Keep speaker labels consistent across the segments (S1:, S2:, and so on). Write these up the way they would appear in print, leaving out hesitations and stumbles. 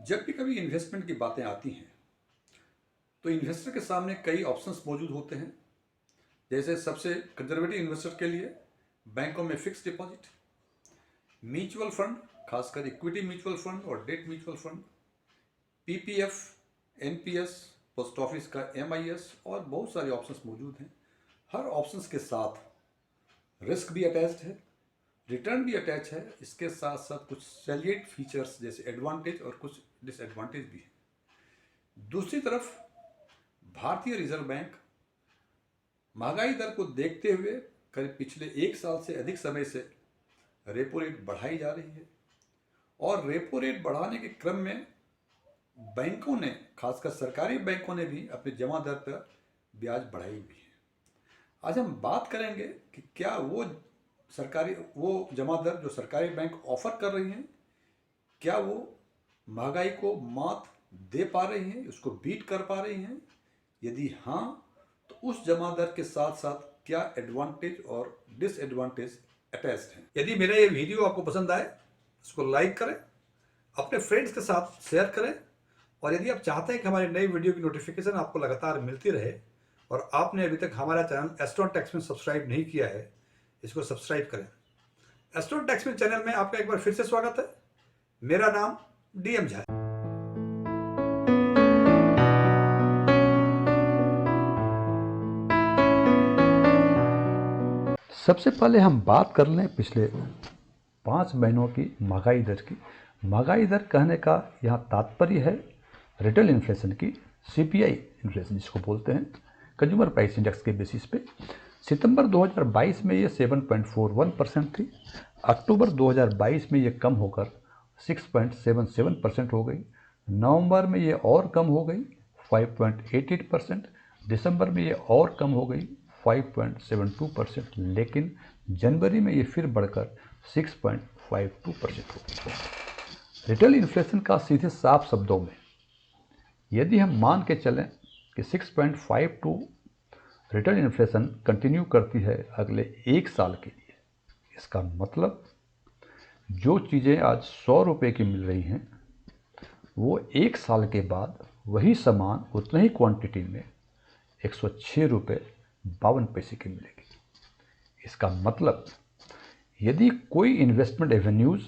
S1: जब भी कभी इन्वेस्टमेंट की बातें आती हैं तो इन्वेस्टर के सामने कई ऑप्शंस मौजूद होते हैं। जैसे सबसे कंजर्वेटिव इन्वेस्टर के लिए बैंकों में फिक्स डिपॉजिट, म्यूचुअल फंड, खासकर इक्विटी म्यूचुअल फंड और debt mutual fund, PPF, NPS, post office का एमआईएस और बहुत सारे ऑप्शंस मौजूद हैं। हर ऑप्शंस के साथ रिस्क भी अटैच्ड है, रिटर्न भी अटैच है। इसके साथ साथ कुछ सैलिएंट फीचर्स जैसे एडवांटेज और कुछ डिसएडवांटेज भी है। दूसरी तरफ भारतीय रिजर्व बैंक महंगाई दर को देखते हुए करीब पिछले एक साल से अधिक समय से रेपो रेट बढ़ाई जा रही है और रेपो रेट बढ़ाने के क्रम में बैंकों ने, खासकर सरकारी बैंकों ने भी अपने जमा दर पर ब्याज बढ़ाई हुई है। आज हम बात करेंगे कि क्या वो जमा दर जो सरकारी बैंक ऑफर कर रही हैं, क्या वो महंगाई को मात दे पा रही हैं, उसको बीट कर पा रही हैं? यदि हाँ, तो उस जमा दर के साथ साथ क्या एडवांटेज और डिसएडवांटेज अटैच्ड हैं। यदि मेरा ये वीडियो आपको पसंद आए, इसको लाइक करें, अपने फ्रेंड्स के साथ शेयर करें और यदि आप चाहते हैं कि हमारी नई वीडियो की नोटिफिकेशन आपको लगातार मिलती रहे और आपने अभी तक हमारा चैनल एस्ट्रॉन टैक्स में सब्सक्राइब नहीं किया है, इसको सब्सक्राइब करें। एस्ट्रॉन टैक्स में चैनल में आपका एक बार फिर से स्वागत है। मेरा नाम डीएम झा है। सबसे पहले हम बात कर लें पिछले 5 महीनों की महंगाई दर की। महंगाई दर कहने का यहाँ तात्पर्य है रिटेल इन्फ्लेशन की, सीपीआई इन्फ्लेशन जिसको बोलते हैं, कंज्यूमर प्राइस इंडेक्स के बेसिस पे। सितंबर 2022 में ये 7.41% थी। अक्टूबर 2022 में ये कम होकर 6.77% हो गई। नवंबर में ये और कम हो गई 5.88%। दिसंबर में ये और कम हो गई 5.72%, लेकिन जनवरी में ये फिर बढ़कर 6.52% हो गई। रिटेल इन्फ्लेशन का सीधे साफ शब्दों में यदि हम मान के चलें कि 6.52 रिटेल इन्फ्लेशन कंटिन्यू करती है अगले एक साल के लिए, इसका मतलब जो चीज़ें आज 100 रुपये की मिल रही हैं वो एक साल के बाद वही सामान उतने ही क्वांटिटी में 106 रुपये 52 पैसे की मिलेगी। इसका मतलब यदि कोई इन्वेस्टमेंट एवेन्यूज़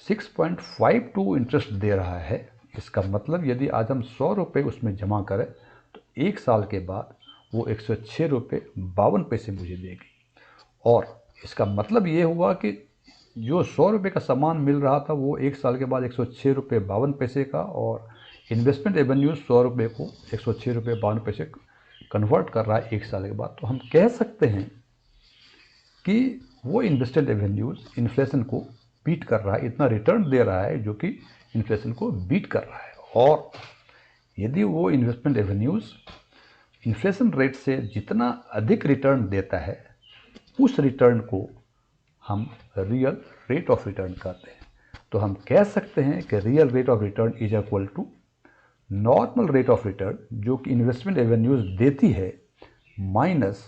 S1: 6.52 इंटरेस्ट दे रहा है, इसका मतलब यदि आज हम 100 रुपये उसमें जमा करें तो एक साल के बाद वो 106 रुपये 52 पैसे मुझे देगी। और इसका मतलब ये हुआ कि जो 100 रुपये का सामान मिल रहा था वो एक साल के बाद 106 रुपये 52 पैसे का, और इन्वेस्टमेंट एवेन्यूज 100 रुपये को 106 रुपये 52 पैसे कन्वर्ट कर रहा है एक साल के बाद। तो हम कह सकते हैं कि वो इन्वेस्टमेंट एवेन्यूज इन्फ्लेशन को बीट कर रहा है, इतना रिटर्न दे रहा है जो कि इन्फ्लेशन को बीट कर रहा है। और यदि वो इन्वेस्टमेंट एवेन्यूज इन्फ्लेशन रेट से जितना अधिक रिटर्न देता है, उस रिटर्न को हम रियल रेट ऑफ रिटर्न कहते हैं। तो हम कह सकते हैं कि real rate of return is equal to normal rate of return जो कि इन्वेस्टमेंट एवेन्यूज देती है माइनस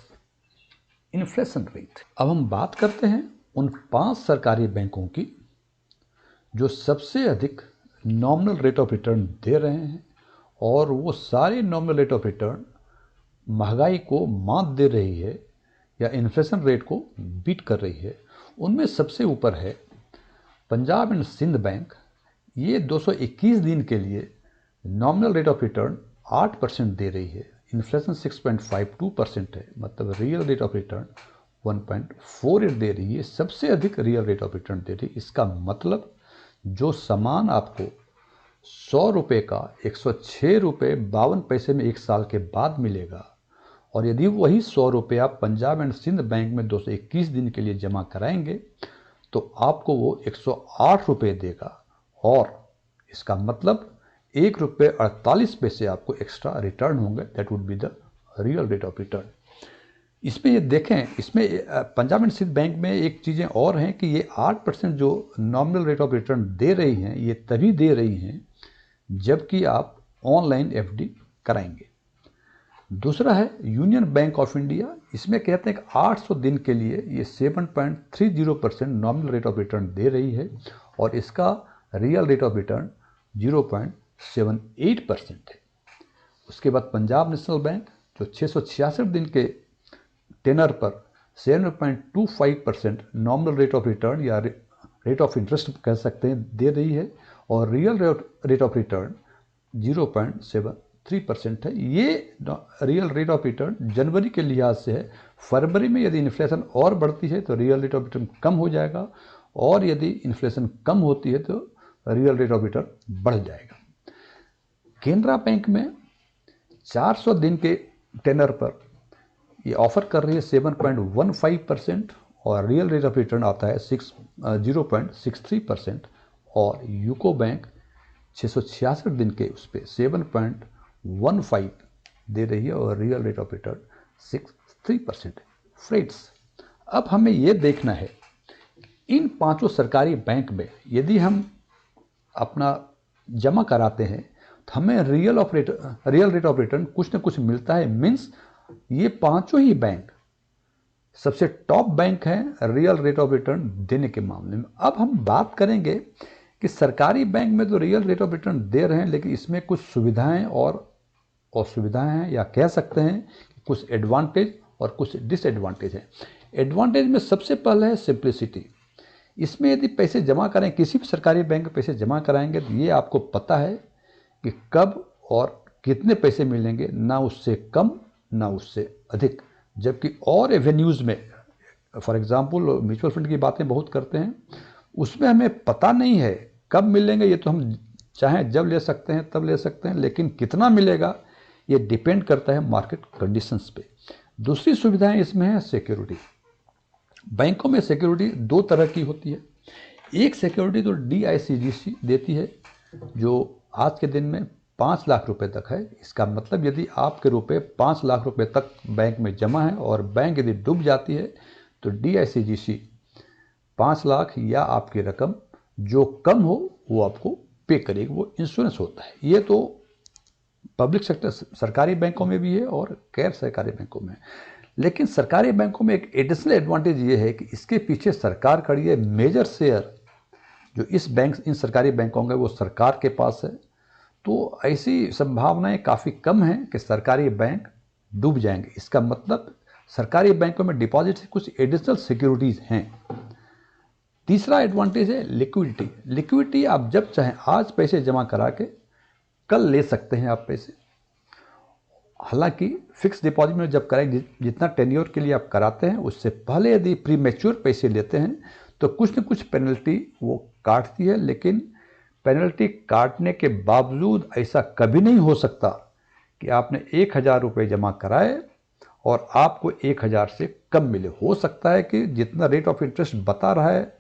S1: इन्फ्लेशन रेट। अब हम बात करते हैं उन 5 सरकारी बैंकों की जो सबसे अधिक नॉमिनल रेट ऑफ रिटर्न दे रहे हैं, और वो सारे नॉमिनल रेट ऑफ रिटर्न महंगाई को मात दे रही है या इन्फ्लेशन रेट को बीट कर रही है। उनमें सबसे ऊपर है पंजाब एंड सिंध बैंक। ये 221 दिन के लिए नॉमिनल रेट ऑफ रिटर्न 8% दे रही है, इन्फ्लेशन 6.52% है, मतलब रियल रेट ऑफ रिटर्न 1.48 दे रही है, सबसे अधिक रियल रेट ऑफ रिटर्न दे रही है। इसका मतलब जो सामान आपको 100 रुपये का 106 रुपये 52 पैसे में एक साल के बाद मिलेगा, और यदि वही 100 रुपये आप पंजाब एंड सिंध बैंक में 221 दिन के लिए जमा कराएंगे तो आपको वो 108 रुपये देगा, और इसका मतलब 1 रुपये 48 पैसे आपको एक्स्ट्रा रिटर्न होंगे। That would be the real rate of return. इसमें ये देखें, इसमें पंजाब एंड सिंध बैंक में एक चीज़ें और हैं कि ये 8% जो नॉमिनल रेट ऑफ रिटर्न दे रही हैं, ये तभी दे रही हैं जबकि आप ऑनलाइन एफडी कराएंगे। दूसरा है यूनियन बैंक ऑफ इंडिया। इसमें कहते हैं कि 800 दिन के लिए ये 7.30% नॉमिनल रेट ऑफ रिटर्न दे रही है, और इसका रियल रेट ऑफ रिटर्न 0.78% है। उसके बाद पंजाब नेशनल बैंक जो 666 दिन के टेनर पर 7.25% नॉमिनल रेट ऑफ रिटर्न या रेट ऑफ इंटरेस्ट कह सकते हैं दे रही है, और रियल रेट ऑफ रिटर्न 0.73% है। ये रियल रेट ऑफ रिटर्न जनवरी के लिहाज से है। फरवरी में यदि इन्फ्लेशन और बढ़ती है तो रियल रेट ऑफ रिटर्न कम हो जाएगा, और यदि इन्फ्लेशन कम होती है तो रियल रेट ऑफ रिटर्न बढ़ जाएगा। केनरा बैंक में 400 दिन के टेनर पर ये ऑफर कर रही है 7.15%, और रियल रेट ऑफ रिटर्न आता है 0.63%, और यूको बैंक 666 दिन के उस पर 7.15 दे रही है, और रियल रेट ऑफ रिटर्न 63% है। फ्रेंड्स, अब हमें ये देखना है इन पांचों सरकारी बैंक में यदि हम अपना जमा कराते हैं तो हमें रियल रेट ऑफ रिटर्न कुछ न कुछ मिलता है। मीन्स ये पांचों ही बैंक सबसे टॉप बैंक हैं रियल रेट ऑफ रिटर्न देने के मामले में। अब हम बात करेंगे कि सरकारी बैंक में तो रियल रेट ऑफ रिटर्न दे रहे हैं, लेकिन इसमें कुछ सुविधाएं और असुविधाएं हैं, या कह सकते हैं कि कुछ एडवांटेज और कुछ डिसएडवांटेज हैं। एडवांटेज में सबसे पहले है सिंप्लिसिटी। इसमें यदि पैसे जमा करें, किसी भी सरकारी बैंक में पैसे जमा कराएंगे तो ये आपको पता है कि कब और कितने पैसे मिलेंगे, ना उससे कम ना उससे अधिक। जबकि और एवेन्यूज़ में, फॉर एग्जांपल म्यूचुअल फंड की बातें बहुत करते हैं, उसमें हमें पता नहीं है कब मिलेंगे। ये तो हम चाहें जब ले सकते हैं तब ले सकते हैं, लेकिन कितना मिलेगा ये डिपेंड करता है मार्केट कंडीशंस पे। दूसरी सुविधाएं इसमें है सिक्योरिटी। बैंकों में सिक्योरिटी दो तरह की होती है। एक सिक्योरिटी तो DICGC देती है, जो आज के दिन में 5 लाख रुपए तक है। इसका मतलब यदि आपके रुपए 5 लाख रुपए तक बैंक में जमा है और बैंक यदि डूब जाती है तो DICGC 5 लाख या आपकी रकम जो कम हो वो आपको पे करेगी, वो इंश्योरेंस होता है। ये तो पब्लिक सेक्टर सरकारी बैंकों में भी है और गैर सरकारी बैंकों में। लेकिन सरकारी बैंकों में एक एडिशनल एडवांटेज ये है कि इसके पीछे सरकार खड़ी है। मेजर शेयर जो इन सरकारी बैंकों का वो सरकार के पास है, तो ऐसी संभावनाएं काफ़ी कम हैं कि सरकारी बैंक डूब जाएंगे। इसका मतलब सरकारी बैंकों में डिपॉजिट से कुछ एडिशनल सिक्योरिटीज़ हैं। तीसरा एडवांटेज है लिक्विडिटी। लिक्विडिटी आप जब चाहें आज पैसे जमा करा के कल ले सकते हैं आप पैसे। हालांकि फिक्स डिपॉजिट में जब करें, जितना टेन्योर के लिए आप कराते हैं उससे पहले यदि प्री मैच्योर पैसे लेते हैं तो कुछ न कुछ पेनल्टी वो काटती है। लेकिन पेनल्टी काटने के बावजूद ऐसा कभी नहीं हो सकता कि आपने 1000 रुपये जमा कराए और आपको 1000 से कम मिले। हो सकता है कि जितना रेट ऑफ इंटरेस्ट बता रहा है,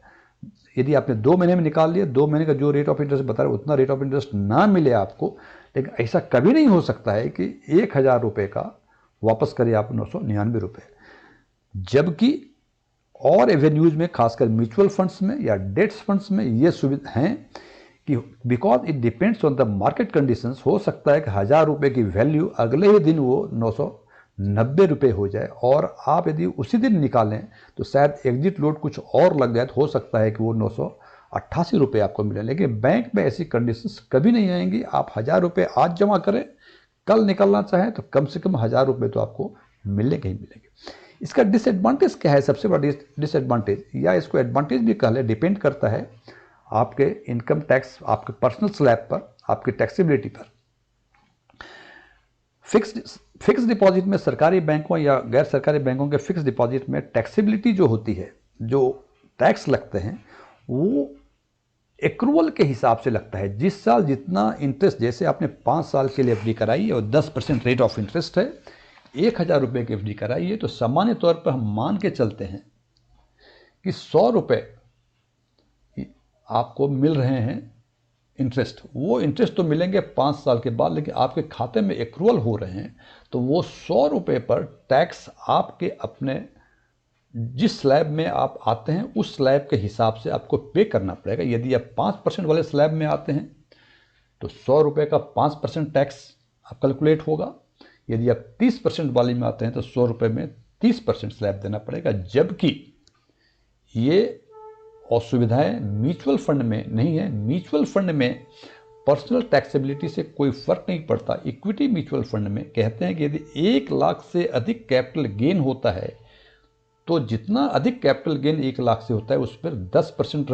S1: यदि आपने 2 महीने में निकाल लिया, 2 महीने का जो रेट ऑफ इंटरेस्ट बता रहा है उतना रेट ऑफ इंटरेस्ट ना मिले आपको। लेकिन ऐसा कभी नहीं हो सकता है कि 1000 रुपये का वापस करिए आप 999 रुपये। जबकि और एवेन्यूज में, खासकर म्यूचुअल फंड्स में या डेट्स फंड्स में ये सुविधा हैं कि because it depends on the market conditions, हो सकता है कि 1000 रुपये की वैल्यू अगले ही दिन वो 990 रुपये हो जाए, और आप यदि उसी दिन निकालें तो शायद एग्जिट लोड कुछ और लग जाए, तो हो सकता है कि वो 988 रुपये आपको मिले। लेकिन बैंक में ऐसी कंडीशंस कभी नहीं आएंगी। आप 1000 रुपये आज जमा करें, कल निकलना चाहें तो कम से कम 1000 रुपये तो आपको मिलेंगे ही मिलेंगे। इसका डिसएडवांटेज क्या है? सबसे बड़ा डिसएडवांटेज, या इसको एडवांटेज भी कह लें, डिपेंड करता है आपके इनकम टैक्स, आपके पर्सनल स्लैब पर, आपकी टैक्सेबिलिटी पर। फिक्स डिपॉजिट में सरकारी बैंकों या गैर सरकारी बैंकों के फिक्स डिपॉजिट में टैक्सेबिलिटी जो होती है, जो टैक्स लगते हैं वो एक्रूवल के हिसाब से लगता है। जिस साल जितना इंटरेस्ट, जैसे आपने 5 साल के लिए एफडी कराई और 10% रेट ऑफ इंटरेस्ट है, 1000 रुपये की एफडी कराई है, तो सामान्य तौर पर हम मान के चलते हैं कि 100 रुपये आपको मिल रहे हैं इंटरेस्ट। वो इंटरेस्ट तो मिलेंगे 5 साल के बाद, लेकिन आपके खाते में एक्रूवल हो रहे हैं, तो वो 100 रुपये पर टैक्स आपके अपने जिस स्लैब में आप आते हैं उस स्लैब के हिसाब से आपको पे करना पड़ेगा। यदि आप 5% वाले स्लैब में आते हैं तो 100 रुपये का 5% टैक्स आप कैलकुलेट होगा। यदि आप 30% वाले में आते हैं तो 100 रुपये में 30% स्लैब देना पड़ेगा। जबकि ये असुविधाएं म्यूचुअल फंड में नहीं है। म्यूचुअल फंड में पर्सनल टैक्सेबिलिटी से कोई फर्क नहीं पड़ता। इक्विटी म्यूचुअल फंड में कहते हैं कि यदि 1 लाख से अधिक कैपिटल गेन होता है तो जितना अधिक कैपिटल गेन 1 लाख से होता है उस पर 10%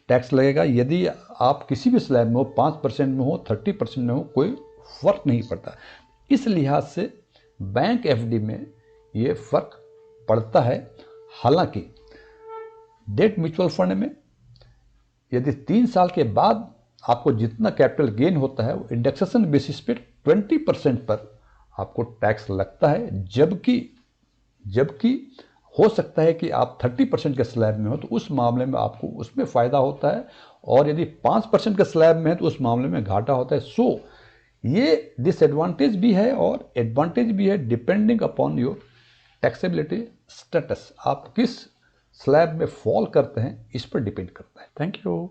S1: टैक्स लगेगा। यदि आप किसी भी स्लैब में हो, 5% में हो, 30% में हो, कोई फर्क नहीं पड़ता। इस लिहाज से बैंक एफडी में ये फर्क पड़ता है। हालांकि डेट म्यूचुअल फंड में यदि 3 साल के बाद आपको जितना कैपिटल गेन होता है वो इंडेक्सेशन बेसिस पे 20% पर आपको टैक्स लगता है, जबकि हो सकता है कि आप 30% के स्लैब में हो तो उस मामले में आपको उसमें फ़ायदा होता है, और यदि 5% के स्लैब में है तो उस मामले में घाटा होता है। सो ये डिसएडवांटेज भी है और एडवांटेज भी है, depending upon your taxability status. आप किस स्लैब में फॉल करते हैं इस पर डिपेंड करता है। Thank you.